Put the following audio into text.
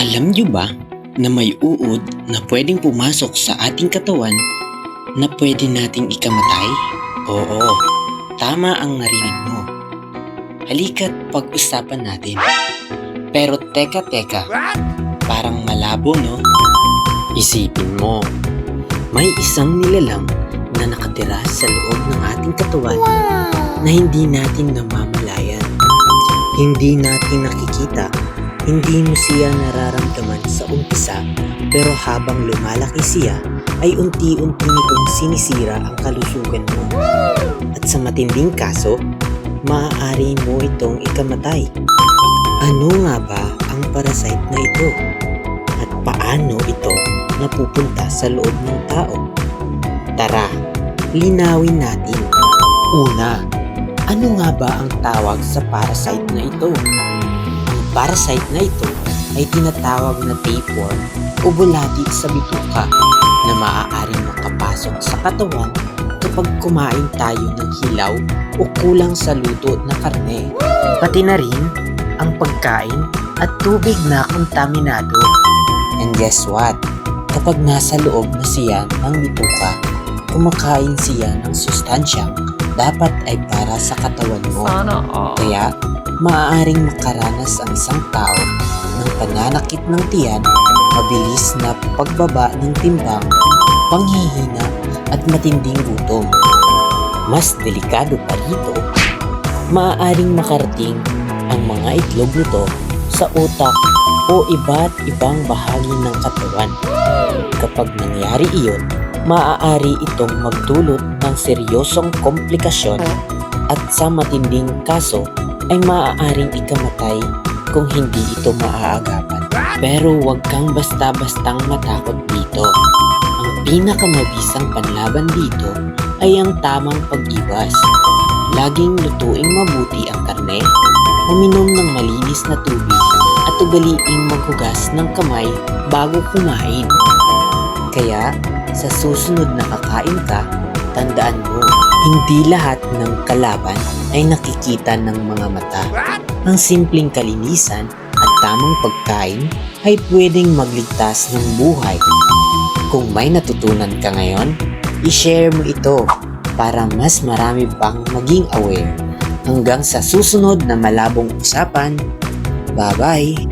Alam niyo ba na may uod na pwedeng pumasok sa ating katawan na pwede nating ikamatay? Oo, tama ang narinig mo. Halika't pag-usapan natin. Pero teka, parang malabo no? Isipin mo, may isang nilalang na nakatira sa loob ng ating katawan na hindi natin namamalayan. Hindi natin nakikita. Hindi mo siya nararamdaman sa umpisa, pero habang lumalaki siya, ay unti-unti nitong sinisira ang kalusugan mo. At sa matinding kaso, maaari mo itong ikamatay. Ano nga ba ang parasite na ito? At paano ito napupunta sa loob ng tao? Tara, linawin natin. Una, ano nga ba ang tawag sa parasite na ito? Parasite na ito ay tinatawag na tapeworm o bulati sa bituka na maaaring makapasok sa katawan kapag kumain tayo ng hilaw o kulang sa luto na karne. Pati na rin ang pagkain at tubig na kontaminado. And guess what? Kapag nasa loob na siya ng bituka, kumakain siya ng sustansyang dapat ay para sa katawan mo. Kaya, maaaring makaranas ang isang tao ng pananakit ng tiyan, mabilis na pagbaba ng timbang, panghihina at matinding gutom. Mas delikado pa rito, maaaring makarating ang mga itlog nito sa utak o iba't ibang bahagi ng katawan. Kapag nangyari iyon, maaari itong magdulot ng seryosong komplikasyon at sa matinding kaso ay maaaring ikamatay kung hindi ito maaagapan. Pero huwag kang basta-bastang matakot dito. Ang pinakamabisang panlaban dito ay ang tamang pag-iwas. Laging lutuing mabuti ang karne, uminom ng malinis na tubig at ugaliing maghugas ng kamay bago kumain. Kaya sa susunod na kakain ka, tandaan mo, hindi lahat ng kalaban ay nakikita ng mga mata. Ang simpleng kalinisan at tamang pagkain ay pwedeng magligtas ng buhay. Kung may natutunan ka ngayon, i-share mo ito para mas marami pang maging aware. Hanggang sa susunod na malabong usapan, bye-bye!